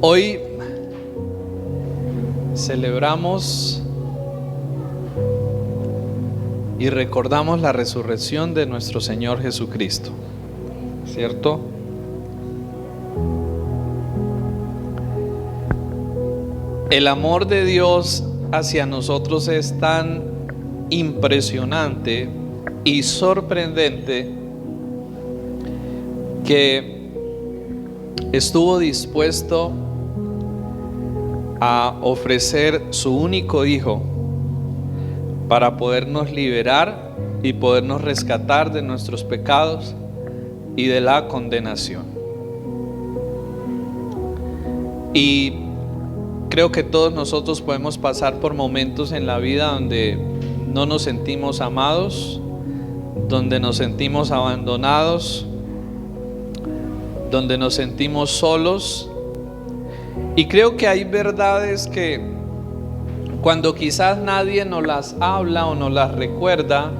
Hoy celebramos y recordamos la resurrección de nuestro Señor Jesucristo, ¿cierto? El amor de Dios hacia nosotros es tan impresionante y sorprendente que estuvo dispuesto a ofrecer su único hijo para podernos liberar y podernos rescatar de nuestros pecados y de la condenación. Y creo que todos nosotros podemos pasar por momentos en la vida donde no nos sentimos amados, donde nos sentimos abandonados, donde nos sentimos solos. Y creo que hay verdades que cuando quizás nadie nos las habla o nos las recuerda,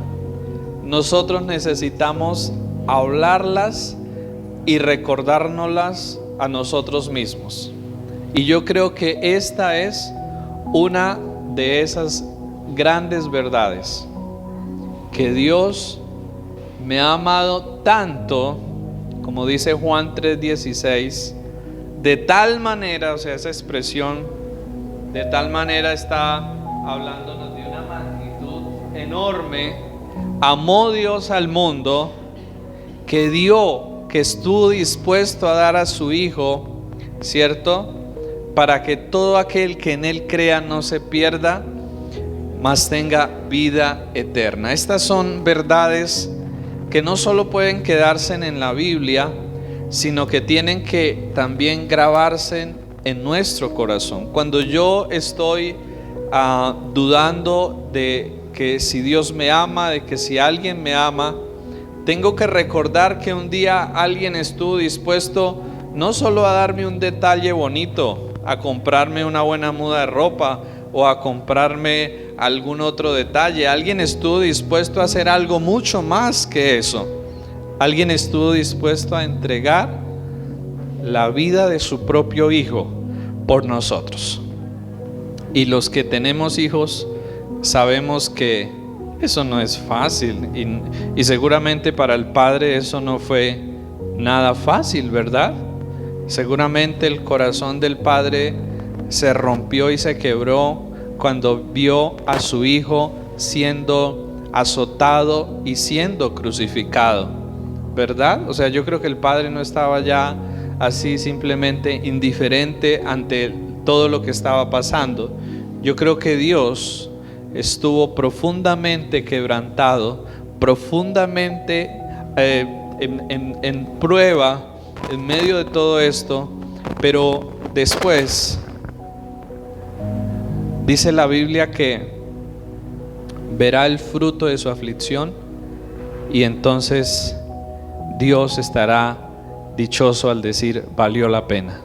nosotros necesitamos hablarlas y recordárnoslas a nosotros mismos. Y yo creo que esta es una de esas grandes verdades, que Dios me ha amado tanto, como dice Juan 3:16, de tal manera, o sea, esa expresión, de tal manera está hablándonos de una magnitud enorme, amó Dios al mundo, que estuvo dispuesto a dar a su Hijo, ¿cierto? Para que todo aquel que en Él crea no se pierda, mas tenga vida eterna. Estas son verdades que no solo pueden quedarse en la Biblia, sino que tienen que también grabarse en nuestro corazón. Cuando yo estoy dudando de que si Dios me ama, de que si alguien me ama, tengo que recordar que un día alguien estuvo dispuesto no solo a darme un detalle bonito, a comprarme una buena muda de ropa o a comprarme algún otro detalle. Alguien estuvo dispuesto a hacer algo mucho más que eso. Alguien estuvo dispuesto a entregar la vida de su propio Hijo por nosotros. Y los que tenemos hijos sabemos que eso no es fácil, y seguramente para el Padre eso no fue nada fácil, ¿verdad? Seguramente el corazón del Padre se rompió y se quebró cuando vio a su Hijo siendo azotado y siendo crucificado, ¿verdad? O sea, yo creo que el Padre no estaba ya así simplemente indiferente ante todo lo que estaba pasando. Yo creo que Dios estuvo profundamente quebrantado, profundamente en prueba en medio de todo esto, pero después dice la Biblia que verá el fruto de su aflicción y entonces Dios estará dichoso al decir valió la pena.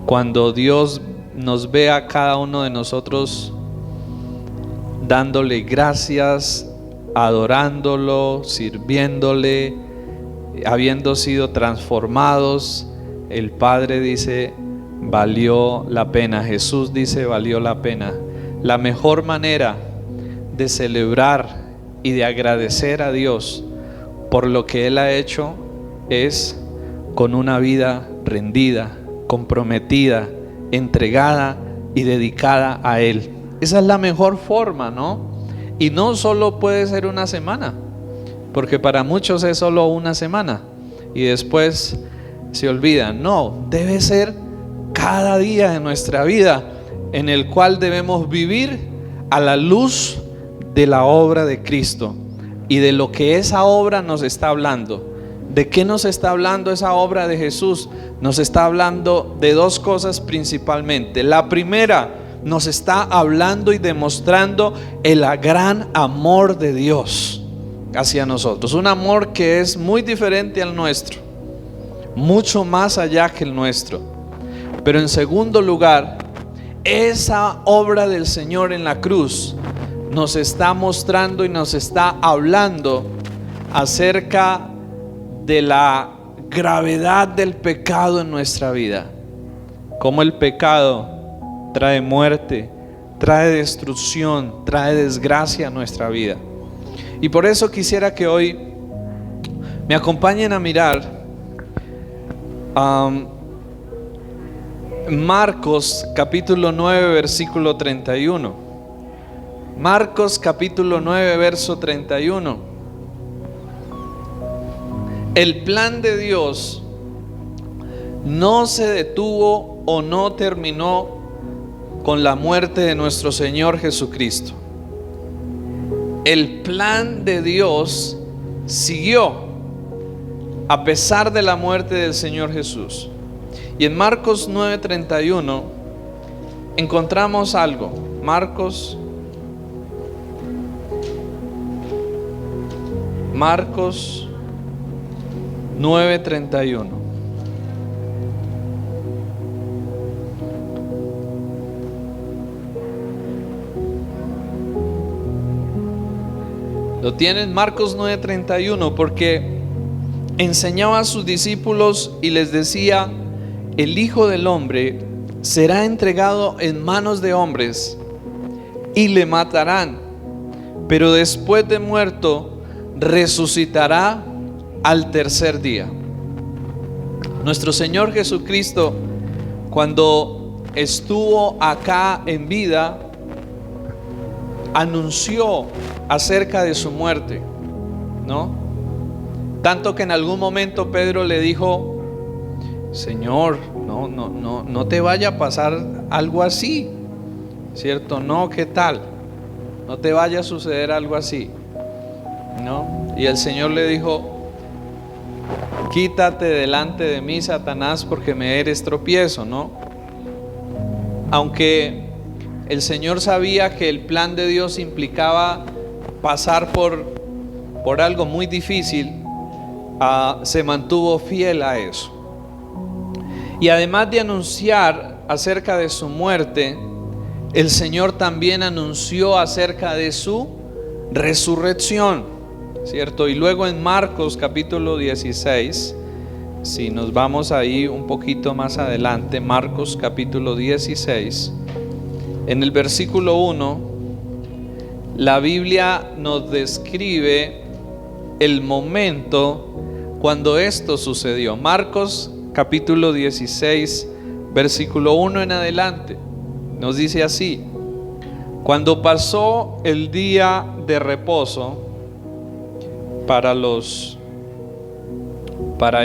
Cuando Dios nos ve a cada uno de nosotros dándole gracias, adorándolo, sirviéndole, habiendo sido transformados, el Padre dice valió la pena. Jesús dice valió la pena. La mejor manera de celebrar y de agradecer a Dios por lo que Él ha hecho es con una vida rendida, comprometida, entregada y dedicada a Él. Esa es la mejor forma, ¿no? Y no solo puede ser una semana, porque para muchos es solo una semana y después se olvidan. No, debe ser cada día de nuestra vida en el cual debemos vivir a la luz de la obra de Cristo y de lo que esa obra nos está hablando. ¿De qué nos está hablando esa obra de Jesús? Nos está hablando de dos cosas principalmente. La primera, nos está hablando y demostrando el gran amor de Dios hacia nosotros, un amor que es muy diferente al nuestro, mucho más allá que el nuestro. Pero en segundo lugar, esa obra del Señor en la cruz nos está mostrando y nos está hablando acerca de la gravedad del pecado en nuestra vida. cómo el pecado trae muerte, trae destrucción, trae desgracia a nuestra vida. Y por eso quisiera que hoy me acompañen a mirar Marcos capítulo 9 versículo 31. Marcos capítulo 9 verso 31. El plan de Dios no se detuvo o no terminó con la muerte de nuestro Señor Jesucristo. El plan de Dios siguió a pesar de la muerte del Señor Jesús. Y en Marcos 9:31 encontramos algo. Marcos 9:31. Lo tienen, Marcos 9:31, porque enseñaba a sus discípulos y les decía: el Hijo del Hombre será entregado en manos de hombres y le matarán, pero después de muerto resucitará al tercer día. Nuestro Señor Jesucristo, cuando estuvo acá en vida, anunció acerca de su muerte, ¿no? Tanto que en algún momento Pedro le dijo: Señor, no te vaya a pasar algo así, ¿cierto? No, ¿qué tal? No te vaya a suceder algo así, ¿no? Y el Señor le dijo: quítate delante de mí, Satanás, porque me eres tropiezo, ¿no? Aunque el Señor sabía que el plan de Dios implicaba pasar por algo muy difícil, se mantuvo fiel a eso. Y además de anunciar acerca de su muerte, el Señor también anunció acerca de su resurrección, ¿cierto? Y luego en Marcos capítulo 16, si nos vamos ahí un poquito más adelante, Marcos capítulo 16, en el versículo 1, la Biblia nos describe el momento cuando esto sucedió. Marcos capítulo 16, versículo 1 en adelante, nos dice así: cuando pasó el día de reposo para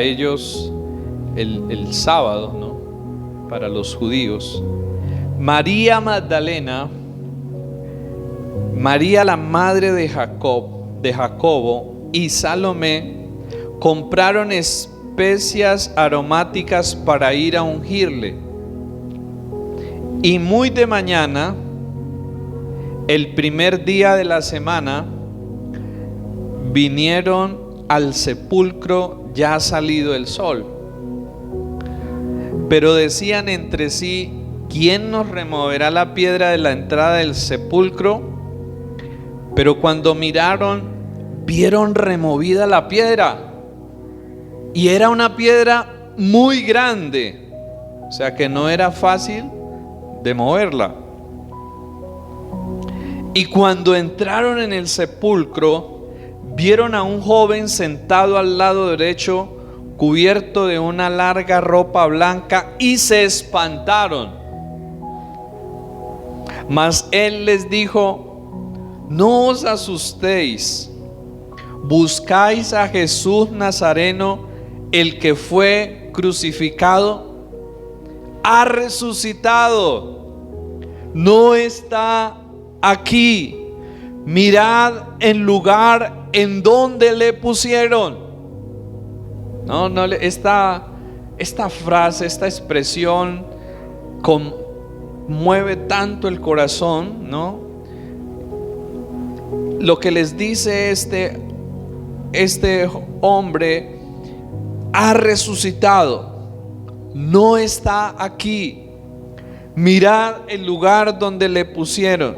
ellos el sábado, ¿no? Para los judíos, María Magdalena, María la madre de Jacobo y Salomé compraron especias aromáticas para ir a ungirle. Y muy de mañana, el primer día de la semana, vinieron al sepulcro ya salido el sol. Pero decían entre sí: ¿quién nos removerá la piedra de la entrada del sepulcro? Pero cuando miraron, vieron removida la piedra, y era una piedra muy grande, o sea que no era fácil de moverla. Y cuando entraron en el sepulcro, vieron a un joven sentado al lado derecho, cubierto de una larga ropa blanca, y se espantaron. Mas él les dijo: no os asustéis, buscáis a Jesús Nazareno, el que fue crucificado. Ha resucitado, no está aquí. Mirad el lugar en donde le pusieron. Esta frase, esta expresión conmueve tanto el corazón, ¿no? Lo que les dice este hombre: ha resucitado, no está aquí. Mirad el lugar donde le pusieron.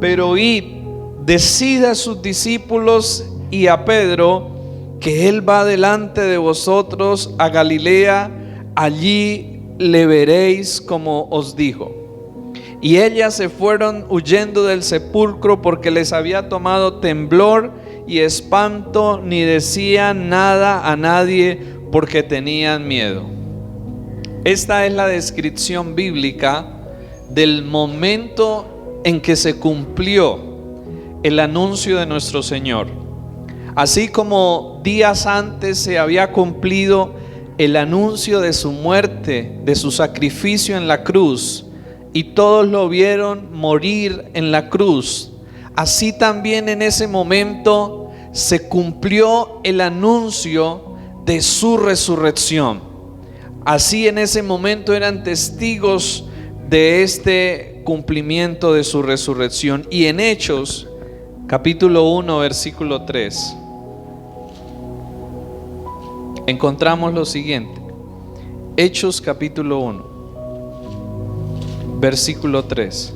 Pero id, decid a sus discípulos y a Pedro que él va delante de vosotros a Galilea, allí le veréis como os dijo. Y ellas se fueron huyendo del sepulcro porque les había tomado temblor y espanto, ni decían nada a nadie porque tenían miedo. Esta es la descripción bíblica del momento en que se cumplió el anuncio de nuestro Señor. Así como días antes se había cumplido el anuncio de su muerte, de su sacrificio en la cruz, y todos lo vieron morir en la cruz, así también en ese momento se cumplió el anuncio de su resurrección. Así en ese momento eran testigos de este cumplimiento de su resurrección. Y en Hechos capítulo 1 versículo 3 encontramos lo siguiente. Hechos capítulo 1 versículo 3.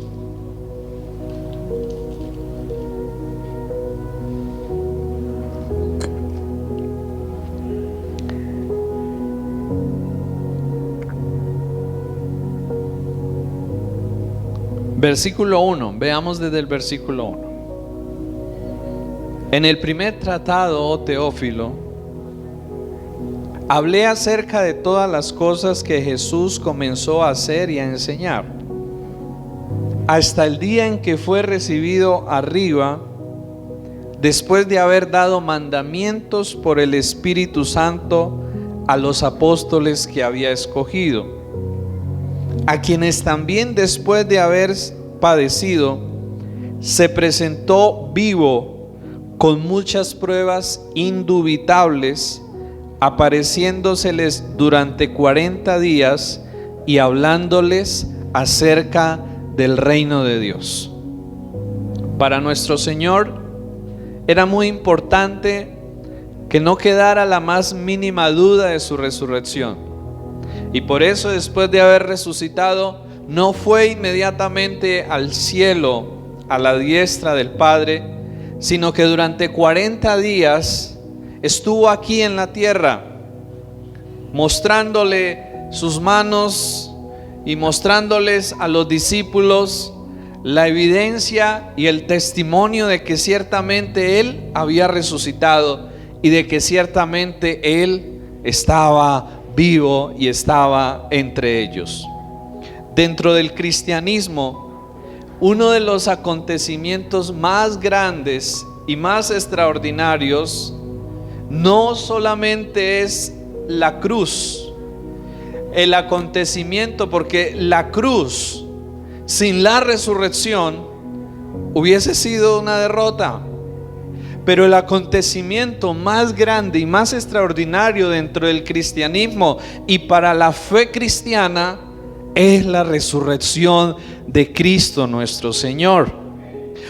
Versículo 1, veamos desde el versículo 1. En el primer tratado, oh Teófilo, hablé acerca de todas las cosas que Jesús comenzó a hacer y a enseñar, hasta el día en que fue recibido arriba, después de haber dado mandamientos por el Espíritu Santo a los apóstoles que había escogido, a quienes también después de haber padecido, se presentó vivo con muchas pruebas indubitables, apareciéndoseles durante 40 días y hablándoles acerca del reino de Dios. Para nuestro Señor era muy importante que no quedara la más mínima duda de su resurrección. Y por eso, después de haber resucitado, no fue inmediatamente al cielo, a la diestra del Padre, sino que durante 40 días estuvo aquí en la tierra, mostrándole sus manos y mostrándoles a los discípulos la evidencia y el testimonio de que ciertamente Él había resucitado y de que ciertamente Él estaba vivo y estaba entre ellos. Dentro del cristianismo, uno de los acontecimientos más grandes y más extraordinarios no solamente es la cruz, el acontecimiento, porque la cruz sin la resurrección hubiese sido una derrota. Pero el acontecimiento más grande y más extraordinario dentro del cristianismo y para la fe cristiana es la resurrección de Cristo nuestro Señor.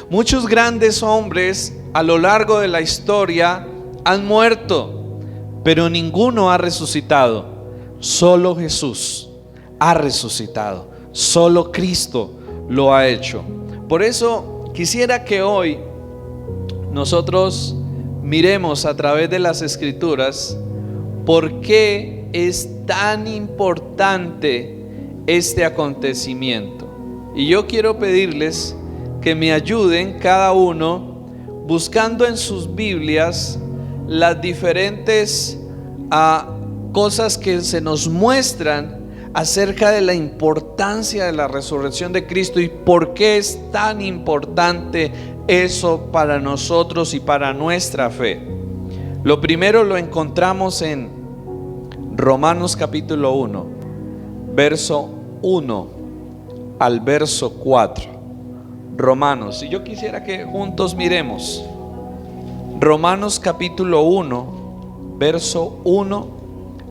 Muchos grandes hombres a lo largo de la historia han muerto, pero ninguno ha resucitado. Solo Jesús ha resucitado, solo Cristo lo ha hecho. Por eso quisiera que hoy nosotros miremos a través de las Escrituras por qué es tan importante este acontecimiento. Y yo quiero pedirles que me ayuden cada uno buscando en sus Biblias las diferentes cosas que se nos muestran acerca de la importancia de la resurrección de Cristo y por qué es tan importante eso para nosotros y para nuestra fe. Lo primero lo encontramos en Romanos capítulo 1, verso 1 al verso 4. Romanos, y yo quisiera que juntos miremos Romanos capítulo 1, verso 1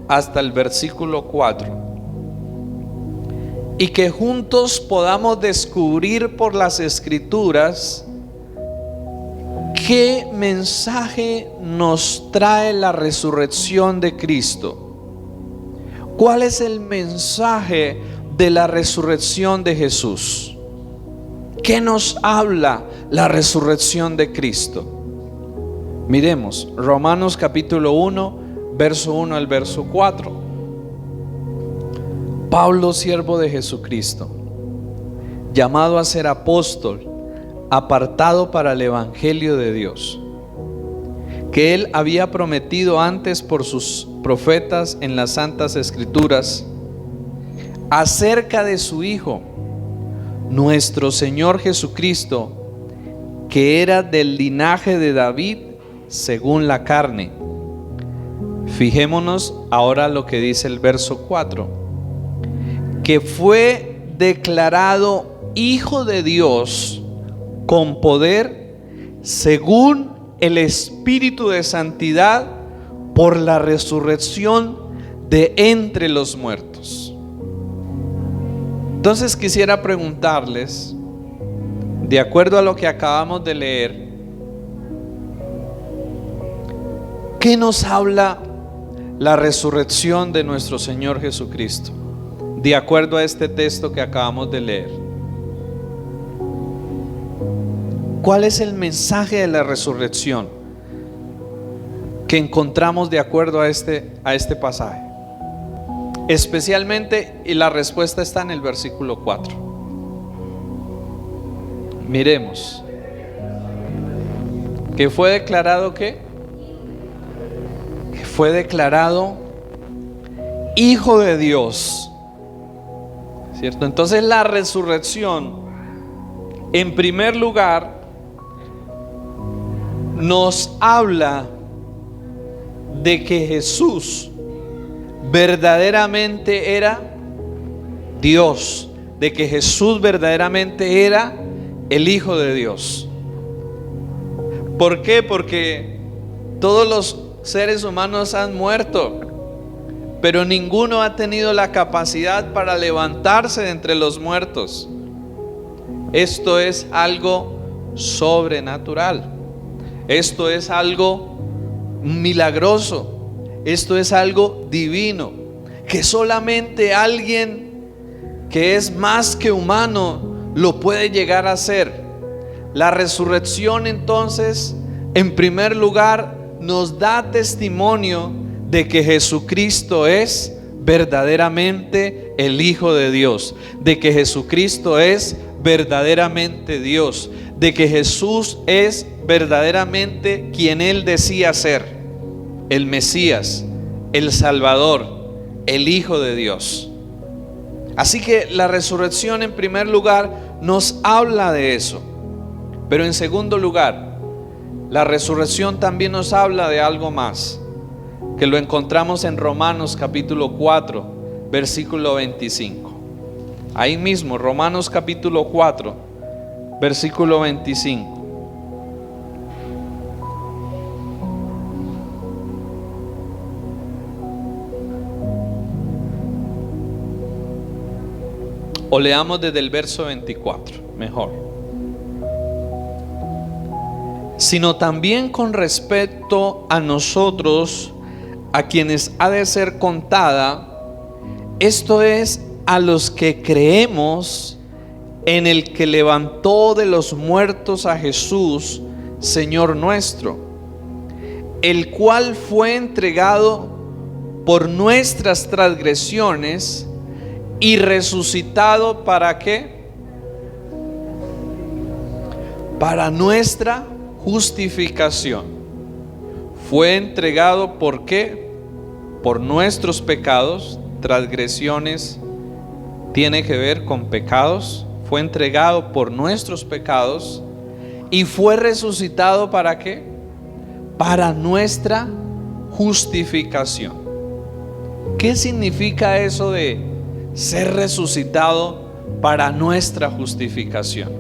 hasta el versículo 4. Y que juntos podamos descubrir por las Escrituras qué mensaje nos trae la resurrección de Cristo. ¿Cuál es el mensaje de la resurrección de Jesús? ¿Qué nos habla la resurrección de Cristo? Miremos Romanos capítulo 1, verso 1 al verso 4. Pablo, siervo de Jesucristo, llamado a ser apóstol, apartado para el evangelio de Dios, que él había prometido antes por sus profetas en las santas escrituras, acerca de su Hijo, nuestro Señor Jesucristo, que era del linaje de David según la carne. Fijémonos ahora lo que dice el verso 4, que fue declarado Hijo de Dios con poder según el Espíritu de santidad por la resurrección de entre los muertos. Entonces quisiera preguntarles, de acuerdo a lo que acabamos de leer, ¿qué nos habla la resurrección de nuestro Señor Jesucristo? De acuerdo a este texto que acabamos de leer, ¿cuál es el mensaje de la resurrección que encontramos de acuerdo a este pasaje? Especialmente, y la respuesta está en el versículo 4. Miremos. ¿Que fue declarado qué? Que fue declarado Hijo de Dios, ¿cierto? Entonces la resurrección, en primer lugar, nos habla de que Jesús verdaderamente era Dios, de que Jesús verdaderamente era el Hijo de Dios. ¿Por qué? Porque todos los seres humanos han muerto, pero ninguno ha tenido la capacidad para levantarse de entre los muertos. Esto es algo sobrenatural. Esto es algo milagroso. Esto es algo divino, que solamente alguien que es más que humano lo puede llegar a hacer. La resurrección, entonces, en primer lugar, nos da testimonio de que Jesucristo es verdaderamente el Hijo de Dios, de que Jesucristo es verdaderamente Dios, de que Jesús es verdaderamente quien Él decía ser: el Mesías, el Salvador, el Hijo de Dios. Así que la resurrección, en primer lugar, nos habla de eso. Pero en segundo lugar, la resurrección también nos habla de algo más, que lo encontramos en Romanos capítulo 4, versículo 25. Ahí mismo, Romanos capítulo 4, versículo 25. O leamos desde el verso 24, mejor. Sino también con respecto a nosotros, a quienes ha de ser contada, esto es, a los que creemos en el que levantó de los muertos a Jesús, Señor nuestro, el cual fue entregado por nuestras transgresiones y resucitado ¿para qué? Para nuestra justificación. Fue entregado ¿por qué? Por nuestros pecados. Transgresiones tiene que ver con pecados. Fue entregado por nuestros pecados y fue resucitado ¿para qué? Para nuestra justificación. ¿Qué significa eso de ser resucitado para nuestra justificación?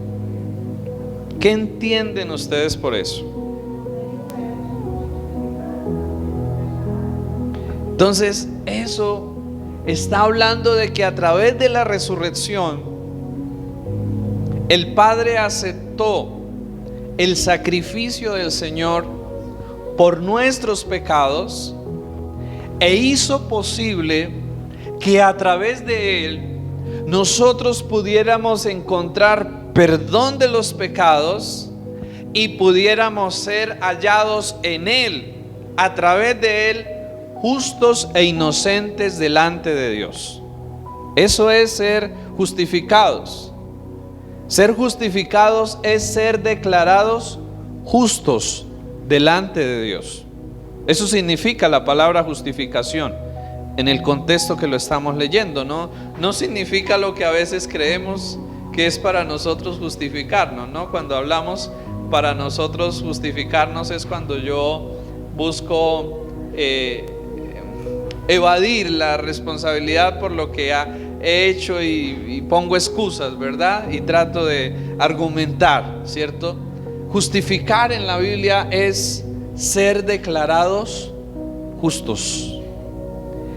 ¿Qué entienden ustedes por eso? Entonces, eso está hablando de que a través de la resurrección, el Padre aceptó el sacrificio del Señor por nuestros pecados e hizo posible que a través de Él nosotros pudiéramos encontrar perdón de los pecados y pudiéramos ser hallados en Él, a través de Él, justos e inocentes delante de Dios. Eso es ser justificados. Ser justificados es ser declarados justos delante de Dios. Eso significa la palabra justificación en el contexto que lo estamos leyendo. No significa lo que a veces creemos que es para nosotros justificarnos, ¿no? Cuando hablamos para nosotros justificarnos es cuando yo busco evadir la responsabilidad por lo que he hecho y pongo excusas, ¿verdad? Y trato de argumentar, ¿cierto? Justificar en la Biblia es ser declarados justos.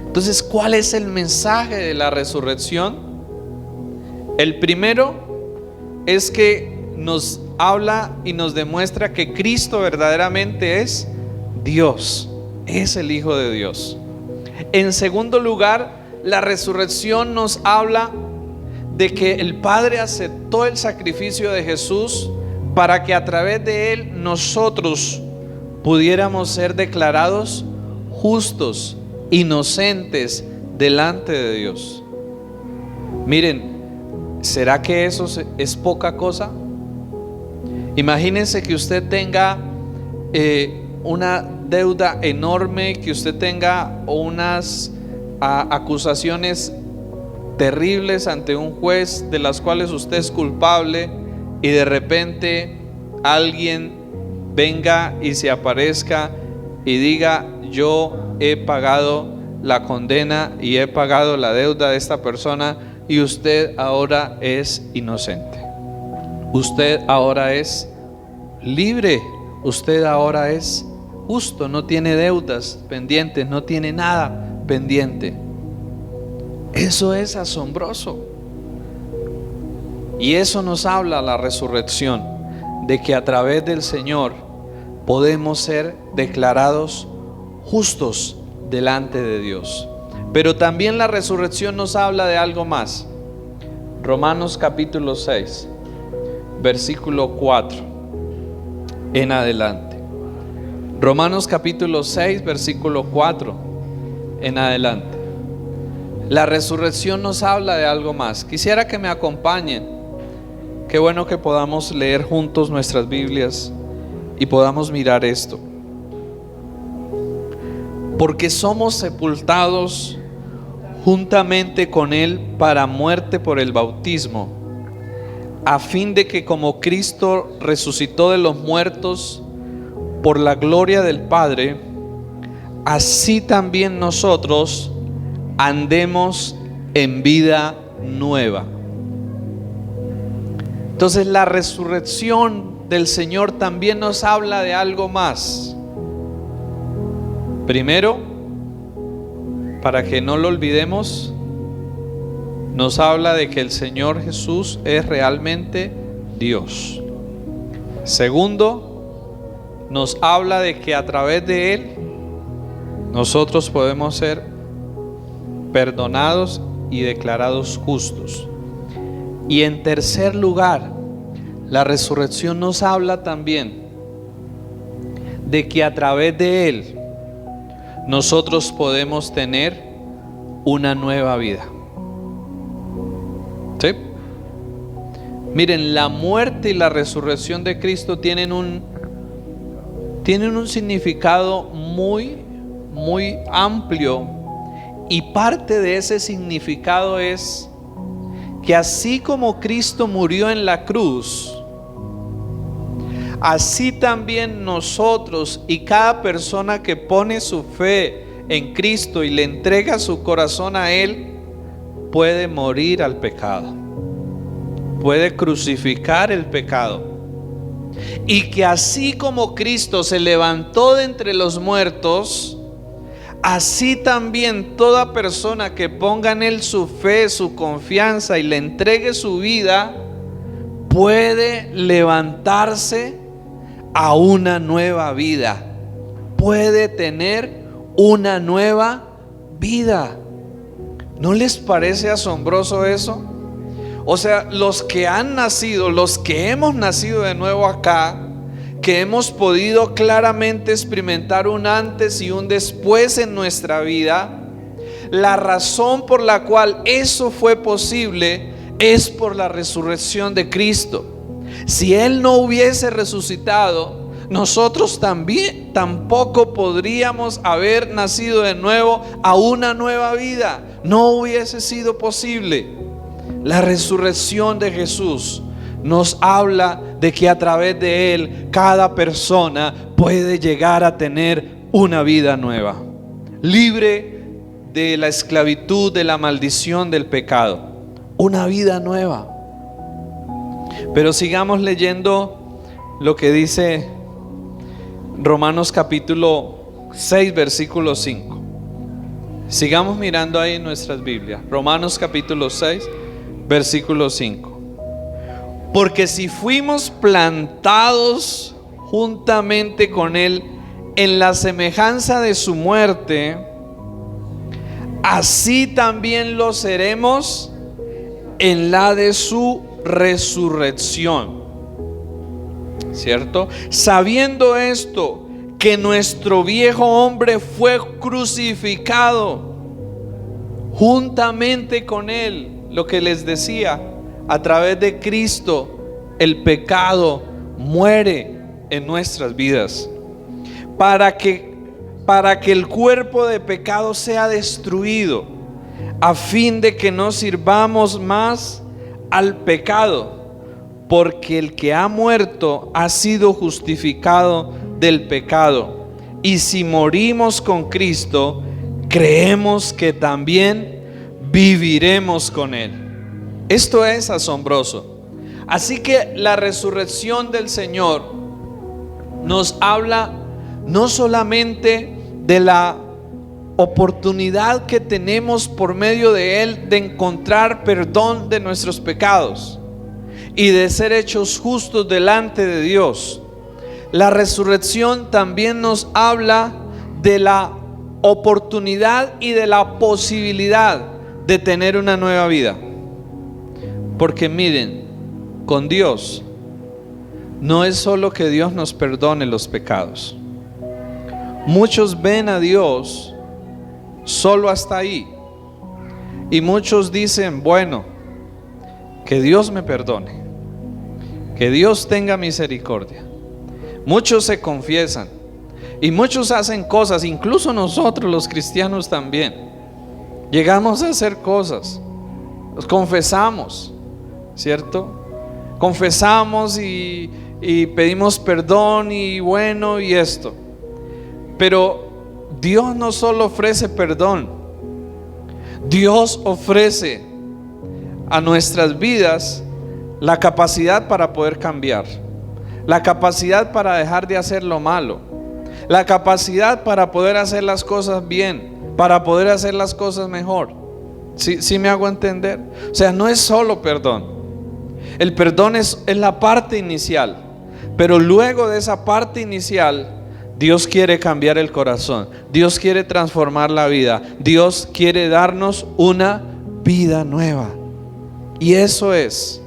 Entonces, ¿cuál es el mensaje de la resurrección? El primero es que nos habla y nos demuestra que Cristo verdaderamente es Dios, es el Hijo de Dios. En segundo lugar, la resurrección nos habla de que el Padre aceptó el sacrificio de Jesús para que a través de él nosotros pudiéramos ser declarados justos, inocentes delante de Dios. Miren, ¿será que eso es poca cosa? Imagínense que usted tenga una deuda enorme, que usted tenga unas acusaciones terribles ante un juez de las cuales usted es culpable, y de repente alguien venga y se aparezca y diga: yo he pagado la condena y he pagado la deuda de esta persona, y usted ahora es inocente, usted ahora es libre, usted ahora es justo, no tiene deudas pendientes, no tiene nada pendiente. Eso es asombroso. Y eso nos habla la resurrección, de que a través del Señor podemos ser declarados justos delante de Dios. Pero también la resurrección nos habla de algo más. Romanos capítulo 6, versículo 4 en adelante. Romanos capítulo 6, versículo 4 en adelante. La resurrección nos habla de algo más. Quisiera que me acompañen. Qué bueno que podamos leer juntos nuestras Biblias y podamos mirar esto. Porque somos sepultados juntamente con Él para muerte por el bautismo, a fin de que como Cristo resucitó de los muertos por la gloria del Padre, así también nosotros andemos en vida nueva. Entonces la resurrección del Señor también nos habla de algo más. Primero, para que no lo olvidemos, nos habla de que el Señor Jesús es realmente Dios. Segundo, nos habla de que a través de Él nosotros podemos ser perdonados y declarados justos. Y en tercer lugar, la resurrección nos habla también de que a través de Él nosotros podemos tener una nueva vida. ¿Sí? Miren, la muerte y la resurrección de Cristo tienen un significado muy amplio, y parte de ese significado es que así como Cristo murió en la cruz, así también nosotros y cada persona que pone su fe en Cristo y le entrega su corazón a Él, puede morir al pecado, puede crucificar el pecado. Y que así como Cristo se levantó de entre los muertos, así también toda persona que ponga en Él su fe, su confianza y le entregue su vida, puede levantarse a una nueva vida, puede tener una nueva vida. ¿No les parece asombroso eso? O sea, los que han nacido, los que hemos nacido de nuevo acá, que hemos podido claramente experimentar un antes y un después en nuestra vida, la razón por la cual eso fue posible es por la resurrección de Cristo. Si Él no hubiese resucitado, nosotros tampoco podríamos haber nacido de nuevo a una nueva vida. No hubiese sido posible. La resurrección de Jesús nos habla de que a través de Él cada persona puede llegar a tener una vida nueva, libre de la esclavitud, de la maldición del pecado, una vida nueva. Pero sigamos leyendo lo que dice Romanos capítulo 6 versículo 5. Sigamos mirando ahí en nuestras Biblias. Romanos capítulo 6 versículo 5. Porque si fuimos plantados juntamente con Él en la semejanza de su muerte, así también lo seremos en la de su resurrección. ¿Cierto? Sabiendo esto, que nuestro viejo hombre fue crucificado juntamente con Él. Lo que les decía, a través de Cristo el pecado muere en nuestras vidas, para que el cuerpo de pecado sea destruido, a fin de que no sirvamos más al pecado, porque el que ha muerto ha sido justificado del pecado. Y si morimos con Cristo, creemos que también viviremos con Él. Esto es asombroso. Así que la resurrección del Señor nos habla no solamente de la oportunidad que tenemos por medio de Él de encontrar perdón de nuestros pecados y de ser hechos justos delante de Dios. La resurrección también nos habla de la oportunidad y de la posibilidad de tener una nueva vida. Porque miren, con Dios no es solo que Dios nos perdone los pecados. Muchos ven a Dios solo hasta ahí, y muchos dicen: bueno, que Dios me perdone, que Dios tenga misericordia. Muchos se confiesan y muchos hacen cosas, incluso nosotros los cristianos también llegamos a hacer cosas, los confesamos, ¿cierto? Confesamos y pedimos perdón y bueno y esto. Pero Dios no solo ofrece perdón, Dios ofrece a nuestras vidas la capacidad para poder cambiar, la capacidad para dejar de hacer lo malo, la capacidad para poder hacer las cosas bien, para poder hacer las cosas mejor. ¿Sí me hago entender? O sea, no es solo perdón. El perdón es la parte inicial, pero luego de esa parte inicial, Dios quiere cambiar el corazón, Dios quiere transformar la vida, Dios quiere darnos una vida nueva. Y eso es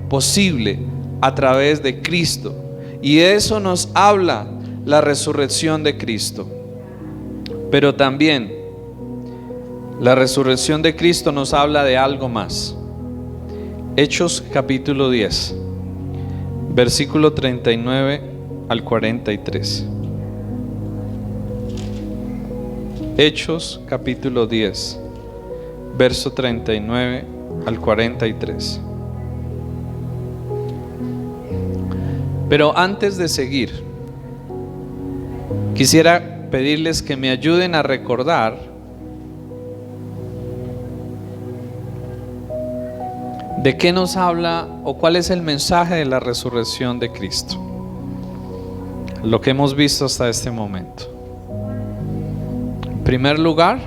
posible a través de Cristo. Y eso nos habla la resurrección de Cristo. Pero también la resurrección de Cristo nos habla de algo más. Hechos capítulo 10, versículo 39 al 43. Hechos capítulo 10, verso 39 al 43. Pero antes de seguir, quisiera pedirles que me ayuden a recordar de qué nos habla o cuál es el mensaje de la resurrección de Cristo, lo que hemos visto hasta este momento. En primer lugar,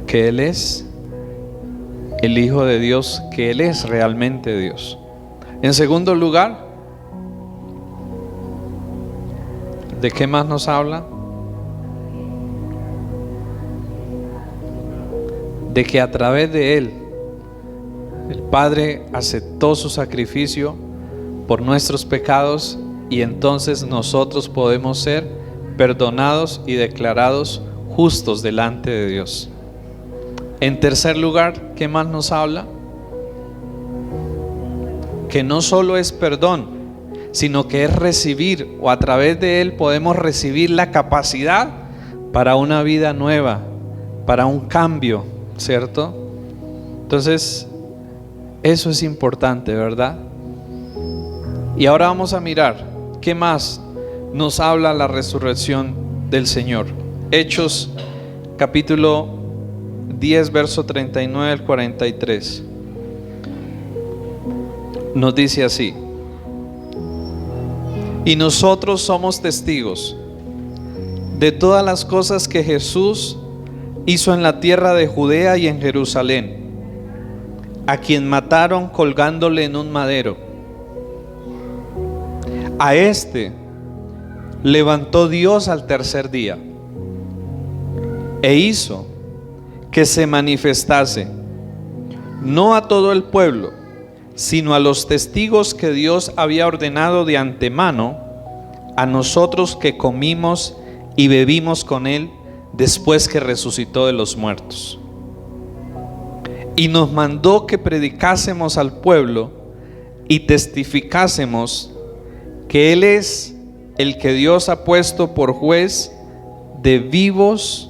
que Él es el Hijo de Dios, que Él es realmente Dios. En segundo lugar, ¿de qué más nos habla? De que a través de Él el Padre aceptó su sacrificio por nuestros pecados, y entonces nosotros podemos ser perdonados y declarados justos delante de Dios. En tercer lugar, ¿qué más nos habla? Que no solo es perdón, sino que es recibir, o a través de él podemos recibir la capacidad para una vida nueva, para un cambio, ¿cierto? Entonces, eso es importante, ¿verdad? Y ahora vamos a mirar qué más nos habla la resurrección del Señor. Hechos capítulo 10, verso 39 al 43. Nos dice así: y nosotros somos testigos de todas las cosas que Jesús hizo en la tierra de Judea y en Jerusalén, a quien mataron colgándole en un madero. A este levantó Dios al tercer día e hizo que se manifestase no a todo el pueblo, sino a los testigos que Dios había ordenado de antemano, a nosotros que comimos y bebimos con él después que resucitó de los muertos. Y nos mandó que predicásemos al pueblo y testificásemos que él es el que Dios ha puesto por juez de vivos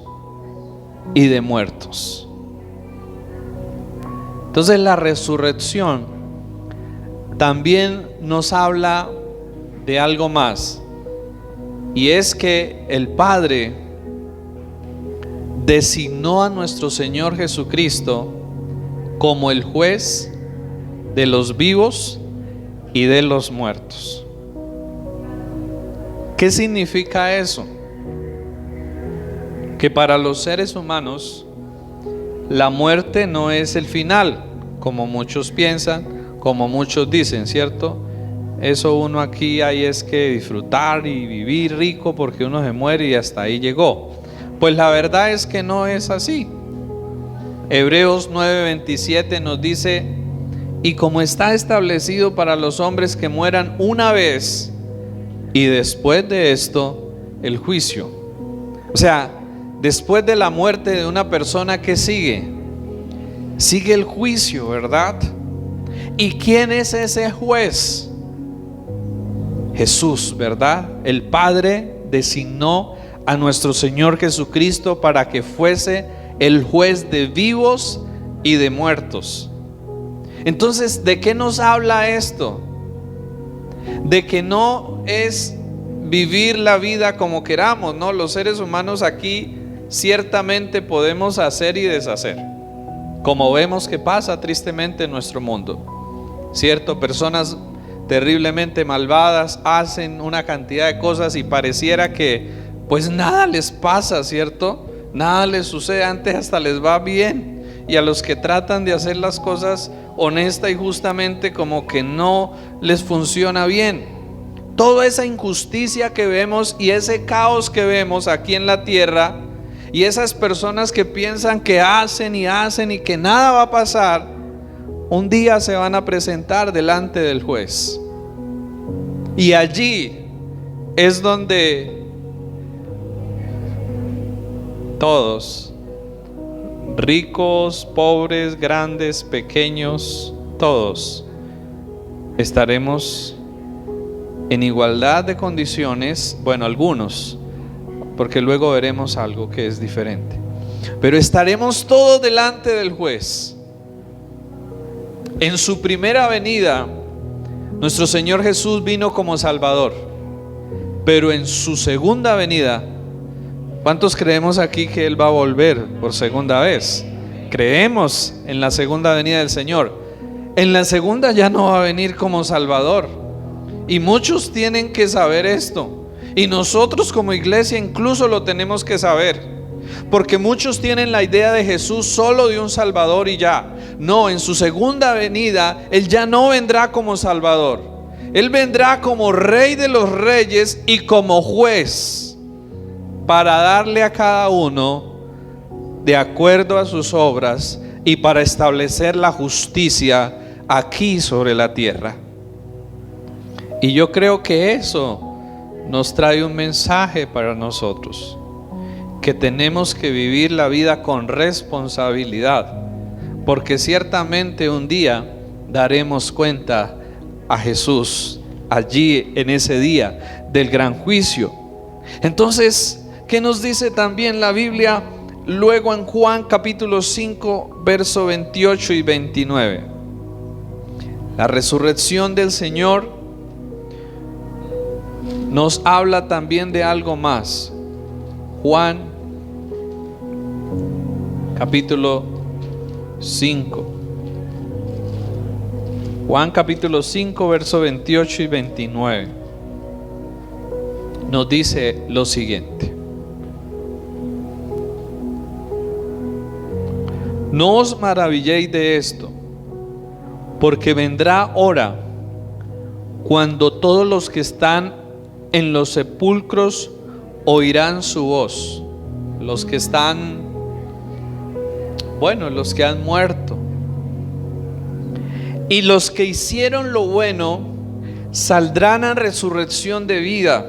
y de muertos. Entonces la resurrección también nos habla de algo más, y es que el Padre designó a nuestro Señor Jesucristo como el juez de los vivos y de los muertos. ¿Qué significa eso? Que para los seres humanos la muerte no es el final, como muchos piensan, como muchos dicen, ¿cierto? Eso uno aquí hay es que disfrutar y vivir rico porque uno se muere y hasta ahí llegó. Pues la verdad es que no es así. Hebreos 9:27 nos dice: y como está establecido para los hombres que mueran una vez, y después de esto el juicio. O sea, después de la muerte de una persona, ¿qué sigue? Sigue el juicio, ¿verdad? ¿Y quién es ese juez? Jesús, ¿verdad? El Padre designó a nuestro Señor Jesucristo para que fuese el juez de vivos y de muertos. Entonces, ¿de qué nos habla esto? De que no es vivir la vida como queramos, ¿no? Los seres humanos aquí ciertamente podemos hacer y deshacer, como vemos que pasa tristemente en nuestro mundo, ¿cierto? Personas terriblemente malvadas hacen una cantidad de cosas y pareciera que pues nada les pasa, ¿cierto? Nada les sucede, antes hasta les va bien, y a los que tratan de hacer las cosas honesta y justamente como que no les funciona bien. Toda esa injusticia que vemos y ese caos que vemos aquí en la tierra, y esas personas que piensan que hacen y que nada va a pasar, un día se van a presentar delante del juez, y allí es donde todos, ricos, pobres, grandes, pequeños, todos estaremos en igualdad de condiciones. Bueno, algunos, porque luego veremos algo que es diferente, pero estaremos todos delante del juez. En su primera venida, nuestro Señor Jesús vino como Salvador, pero en su segunda venida, ¿cuántos creemos aquí que Él va a volver por segunda vez? Creemos en la segunda venida del Señor. En la segunda ya no va a venir como Salvador, y muchos tienen que saber esto, y nosotros como iglesia incluso lo tenemos que saber, porque muchos tienen la idea de Jesús solo de un Salvador y ya. No, en su segunda venida Él ya no vendrá como Salvador, Él vendrá como Rey de los Reyes y como juez, para darle a cada uno de acuerdo a sus obras y para establecer la justicia aquí sobre la tierra. Y yo creo que eso nos trae un mensaje para nosotros, que que tenemos que vivir la vida con responsabilidad, porque ciertamente un día daremos cuenta a Jesús allí en ese día del gran juicio. Entonces, ¿qué nos dice también la Biblia luego en Juan capítulo 5, verso 28 y 29? La resurrección del Señor nos habla también de algo más. Juan capítulo 5. Juan capítulo 5, verso 28 y 29. Nos dice lo siguiente: no os maravilléis de esto, porque vendrá hora cuando todos los que están en los sepulcros oirán su voz. Los que están, los que han muerto. Y los que hicieron lo bueno saldrán a resurrección de vida,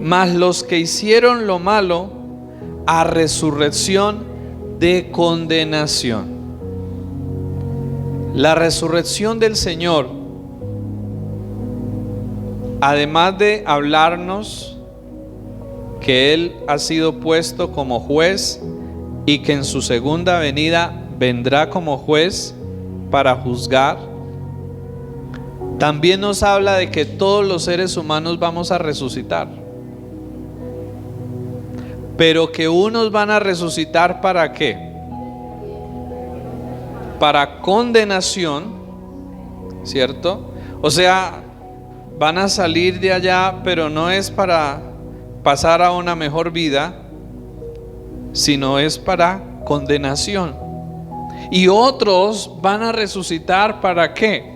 mas los que hicieron lo malo a resurrección de condenación. La resurrección del Señor, además de hablarnos que Él ha sido puesto como juez y que en su segunda venida vendrá como juez para juzgar, también nos habla de que todos los seres humanos vamos a resucitar, pero que unos van a resucitar ¿para qué? Para condenación, ¿cierto? O sea, van a salir de allá, pero no es para pasar a una mejor vida, sino es para condenación. Y otros van a resucitar ¿para qué?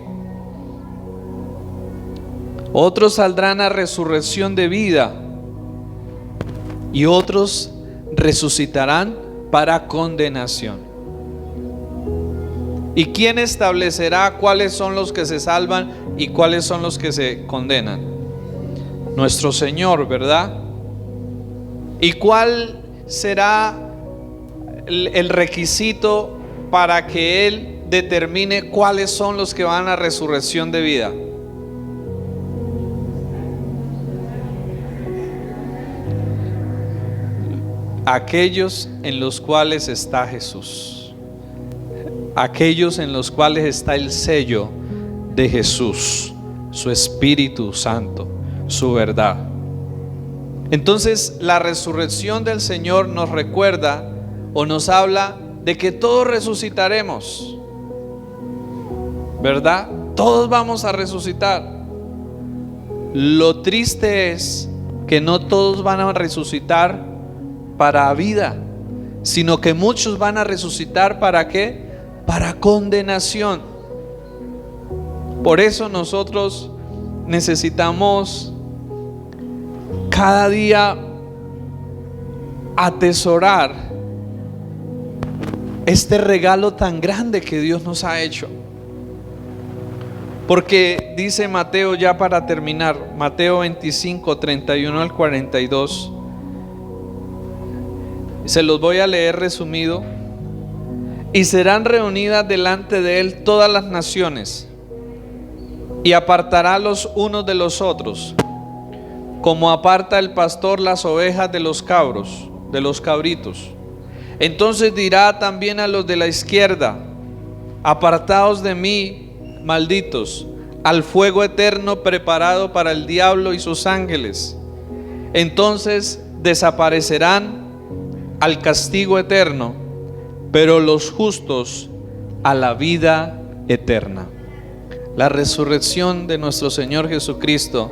Otros saldrán a resurrección de vida y otros resucitarán para condenación. ¿Y quién establecerá cuáles son los que se salvan y cuáles son los que se condenan? Nuestro Señor, ¿verdad? ¿Y cuál será el requisito para que Él determine cuáles son los que van a resurrección de vida? Aquellos en los cuales está Jesús, aquellos en los cuales está el sello de Jesús, su Espíritu Santo, su verdad. Entonces la resurrección del Señor nos recuerda o nos habla de que todos resucitaremos, ¿verdad? Todos vamos a resucitar. Lo triste es que no todos van a resucitar para vida, sino que muchos van a resucitar ¿para qué? Para condenación. Por eso nosotros necesitamos cada día atesorar este regalo tan grande que Dios nos ha hecho. Porque dice Mateo, ya para terminar, Mateo 25, 31 al 42, se los voy a leer resumido. Y serán reunidas delante de él todas las naciones, y apartará los unos de los otros, como aparta el pastor las ovejas de los cabros, de los cabritos. Entonces dirá también a los de la izquierda: apartaos de mí, malditos, al fuego eterno preparado para el diablo y sus ángeles. Entonces desaparecerán al castigo eterno, pero los justos a la vida eterna. La resurrección de nuestro Señor Jesucristo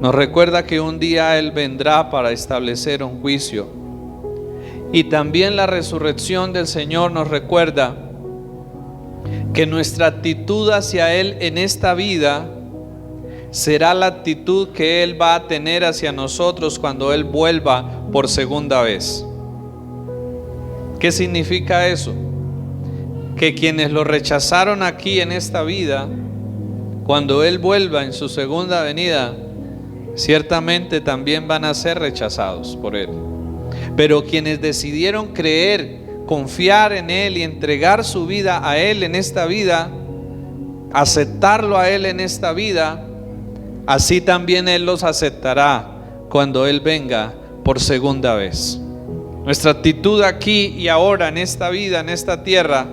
nos recuerda que un día Él vendrá para establecer un juicio. Y también la resurrección del Señor nos recuerda que nuestra actitud hacia Él en esta vida será la actitud que Él va a tener hacia nosotros cuando Él vuelva por segunda vez. ¿Qué significa eso? Que quienes lo rechazaron aquí en esta vida, cuando Él vuelva en su segunda venida, ciertamente también van a ser rechazados por Él. Pero quienes decidieron creer, confiar en Él y entregar su vida a Él en esta vida, aceptarlo a Él en esta vida, así también Él los aceptará cuando Él venga por segunda vez. Nuestra actitud aquí y ahora, en esta vida, en esta tierra,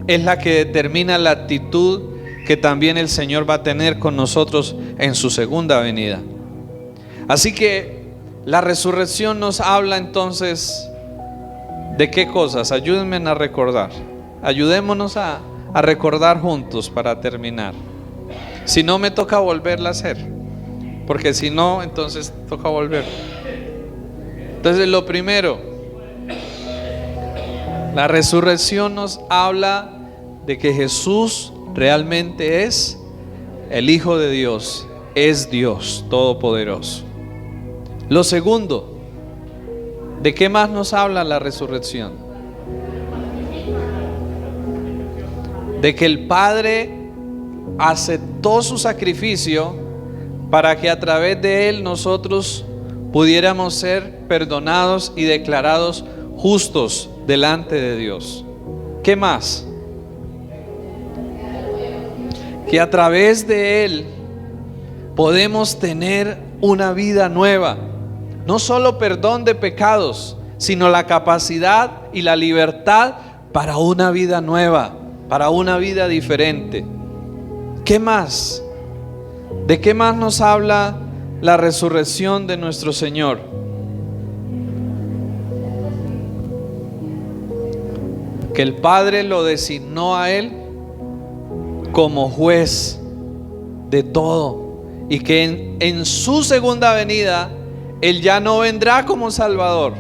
es la que determina la actitud que también el Señor va a tener con nosotros en su segunda venida. Así que la resurrección nos habla entonces de qué cosas. Ayúdenme a recordar. Ayudémonos a recordar juntos para terminar. Si no, me toca volverla a hacer, porque si no, entonces toca volver. Entonces, lo primero, la resurrección nos habla de que Jesús realmente es el Hijo de Dios, es Dios Todopoderoso. Lo segundo, ¿de qué más nos habla la resurrección? De que el Padre aceptó su sacrificio para que a través de Él nosotros pudiéramos ser perdonados y declarados justos delante de Dios. ¿Qué más? Que a través de Él podemos tener una vida nueva. No solo perdón de pecados, sino la capacidad y la libertad para una vida nueva, para una vida diferente. ¿Qué más? ¿De qué más nos habla la resurrección de nuestro Señor? Que el Padre lo designó a Él como juez de todo, y que en su segunda venida Él ya no vendrá como Salvador,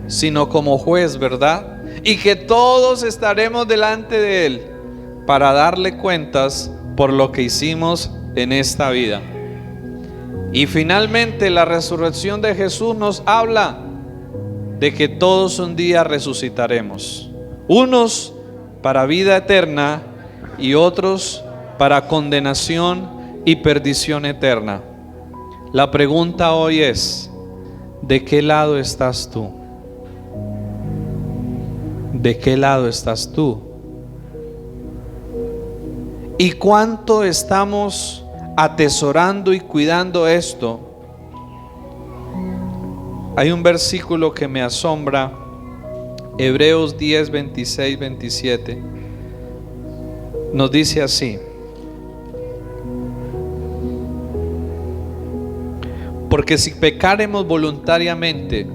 sino como juez, ¿verdad? Y que todos estaremos delante de Él para darle cuentas por lo que hicimos en esta vida. Y finalmente la resurrección de Jesús nos habla de que todos un día resucitaremos, unos para vida eterna y otros para condenación y perdición eterna. La pregunta hoy es: ¿de qué lado estás tú? ¿De qué lado estás tú? ¿Y cuánto estamos atesorando y cuidando esto? Hay un versículo que me asombra, Hebreos 10, 26, 27. Nos dice así: porque si pecaremos voluntariamente,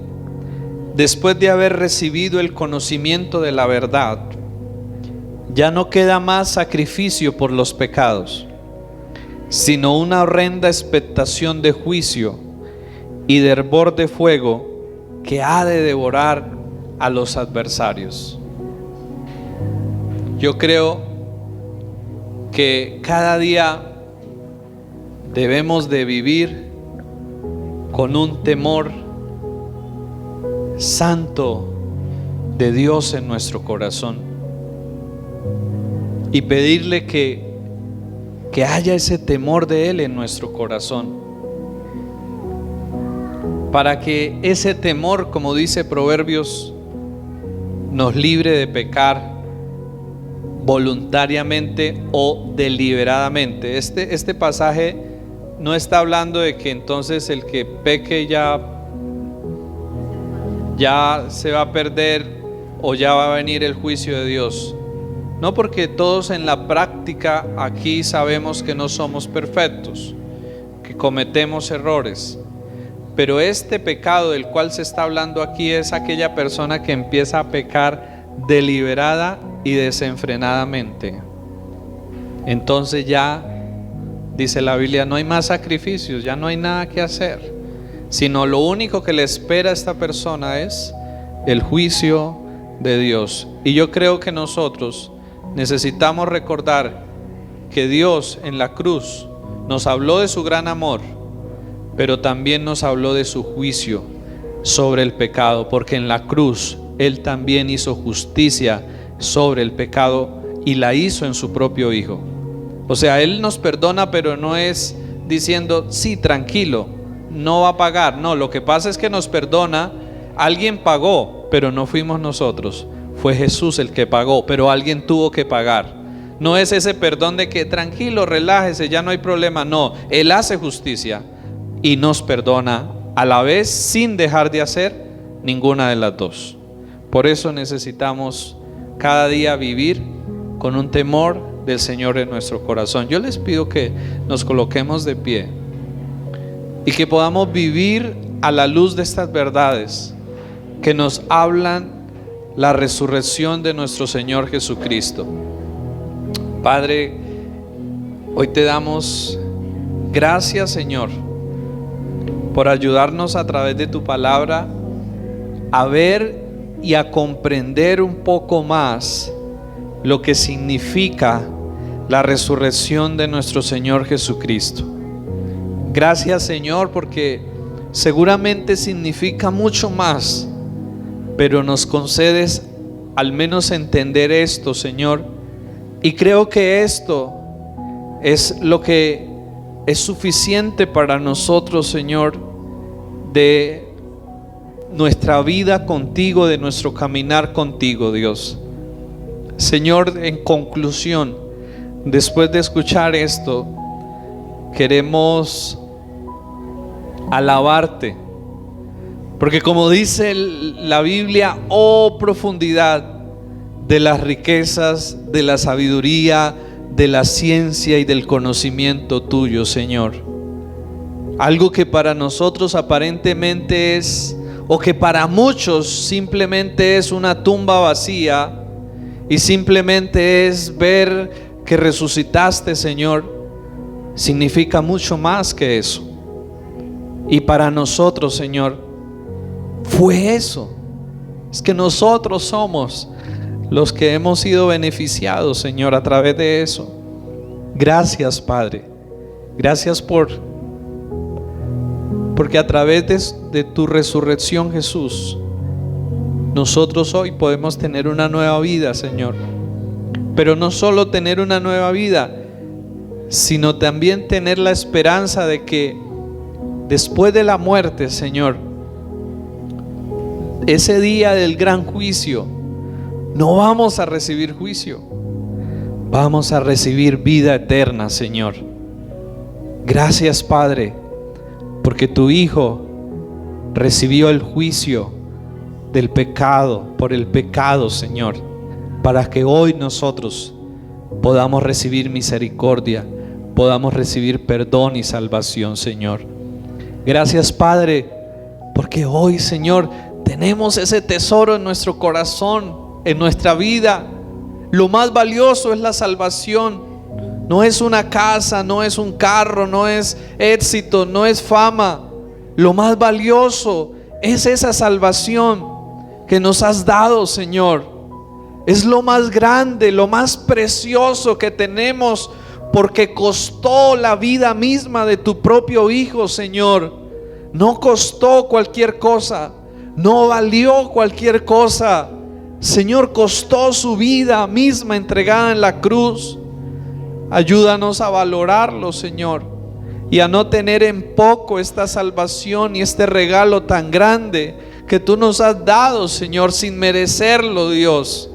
después de haber recibido el conocimiento de la verdad, ya no queda más sacrificio por los pecados, sino una horrenda expectación de juicio y de hervor de fuego que ha de devorar a los adversarios. Yo creo que cada día debemos de vivir con un temor santo de Dios en nuestro corazón y pedirle que haya ese temor de Él en nuestro corazón, para que ese temor, como dice Proverbios, nos libre de pecar voluntariamente o deliberadamente. Este pasaje no está hablando de que entonces el que peque ya se va a perder o ya va a venir el juicio de Dios. No, porque todos en la práctica aquí sabemos que no somos perfectos, que cometemos errores. Pero este pecado del cual se está hablando aquí es aquella persona que empieza a pecar deliberada y desenfrenadamente. Entonces ya, dice la Biblia, no hay más sacrificios, ya no hay nada que hacer, sino lo único que le espera a esta persona es el juicio de Dios. Y yo creo que nosotros necesitamos recordar que Dios en la cruz nos habló de su gran amor, pero también nos habló de su juicio sobre el pecado, porque en la cruz Él también hizo justicia sobre el pecado y la hizo en su propio Hijo. O sea, Él nos perdona, pero no es diciendo, sí, tranquilo, no va a pagar. No, lo que pasa es que nos perdona alguien pagó, pero no fuimos nosotros. Fue Jesús el que pagó, pero alguien tuvo que pagar. No es ese perdón de que tranquilo, relájese, ya no hay problema. No, Él hace justicia y nos perdona a la vez sin dejar de hacer ninguna de las dos. Por eso necesitamos cada día vivir con un temor del Señor en nuestro corazón. Yo les pido que nos coloquemos de pie y que podamos vivir a la luz de estas verdades que nos hablan la resurrección de nuestro Señor Jesucristo. Padre, hoy te damos gracias, Señor, por ayudarnos a través de tu palabra a ver y a comprender un poco más lo que significa la resurrección de nuestro Señor Jesucristo. Gracias, Señor, porque seguramente significa mucho más, pero nos concedes al menos entender esto, Señor. Y creo que esto es lo que es suficiente para nosotros, Señor, de nuestra vida contigo, de nuestro caminar contigo, Dios. Señor, en conclusión, después de escuchar esto, queremos alabarte, porque como dice la Biblia, oh profundidad de las riquezas, de la sabiduría, de la ciencia y del conocimiento tuyo, Señor. Algo que para nosotros aparentemente es, o que para muchos simplemente es una tumba vacía, y simplemente es ver que resucitaste, Señor, significa mucho más que eso. Y para nosotros, Señor, fue eso. Es que nosotros somos los que hemos sido beneficiados, Señor, a través de eso. Gracias, Padre. Gracias porque a través de tu resurrección, Jesús, nosotros hoy podemos tener una nueva vida, Señor. Pero no solo tener una nueva vida, sino también tener la esperanza de que después de la muerte, Señor, ese día del gran juicio, no vamos a recibir juicio, vamos a recibir vida eterna, Señor. Gracias, Padre, porque tu Hijo recibió el juicio del pecado, por el pecado, Señor, para que hoy nosotros podamos recibir misericordia, podamos recibir perdón y salvación, Señor. Gracias, Padre, porque hoy, Señor, tenemos ese tesoro en nuestro corazón, en nuestra vida. Lo más valioso es la salvación. No es una casa, no es un carro, no es éxito, no es fama. Lo más valioso es esa salvación que nos has dado, Señor. Es lo más grande, lo más precioso que tenemos, porque costó la vida misma de tu propio Hijo, Señor. No costó cualquier cosa, no valió cualquier cosa. Señor, costó su vida misma entregada en la cruz. Ayúdanos a valorarlo, Señor, y a no tener en poco esta salvación y este regalo tan grande que tú nos has dado, Señor, sin merecerlo, Dios.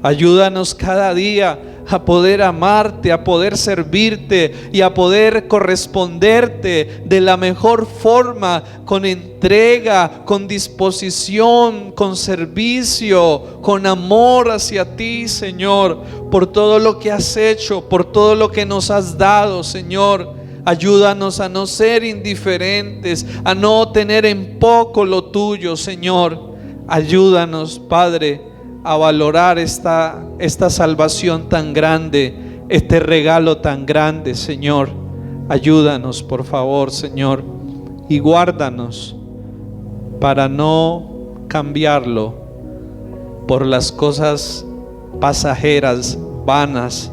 Ayúdanos cada día a poder amarte, a poder servirte y a poder corresponderte de la mejor forma, con entrega, con disposición, con servicio, con amor hacia ti, Señor, por todo lo que has hecho, por todo lo que nos has dado, Señor. Ayúdanos a no ser indiferentes, a no tener en poco lo tuyo, Señor. Ayúdanos, Padre, a valorar esta salvación tan grande, este regalo tan grande, Señor. Ayúdanos, por favor, Señor, y guárdanos para no cambiarlo por las cosas pasajeras, vanas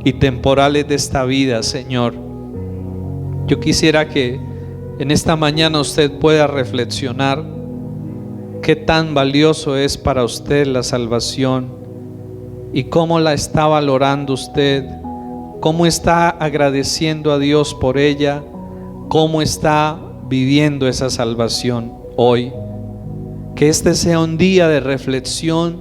y temporales de esta vida, Señor. Yo quisiera que en esta mañana usted pueda reflexionar qué tan valioso es para usted la salvación y cómo la está valorando usted, cómo está agradeciendo a Dios por ella, cómo está viviendo esa salvación hoy. Que este sea un día de reflexión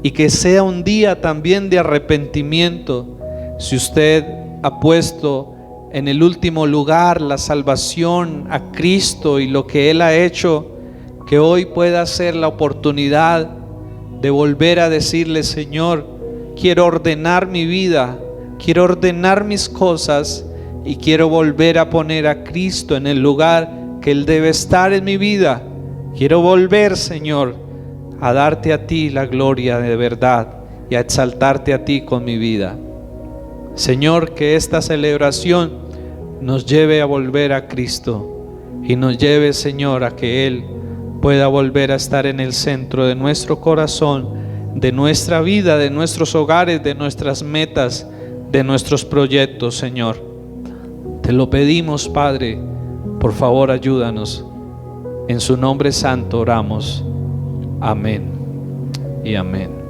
y que sea un día también de arrepentimiento. Si usted ha puesto en el último lugar la salvación a Cristo y lo que Él ha hecho, que hoy pueda ser la oportunidad de volver a decirle: Señor, quiero ordenar mi vida, quiero ordenar mis cosas y quiero volver a poner a Cristo en el lugar que Él debe estar en mi vida. Quiero volver, Señor, a darte a ti la gloria de verdad y a exaltarte a ti con mi vida. Señor, que esta celebración nos lleve a volver a Cristo y nos lleve, Señor, a que Él pueda volver a estar en el centro de nuestro corazón, de nuestra vida, de nuestros hogares, de nuestras metas, de nuestros proyectos, Señor. Te lo pedimos, Padre, por favor ayúdanos. En su nombre santo oramos. Amén y amén.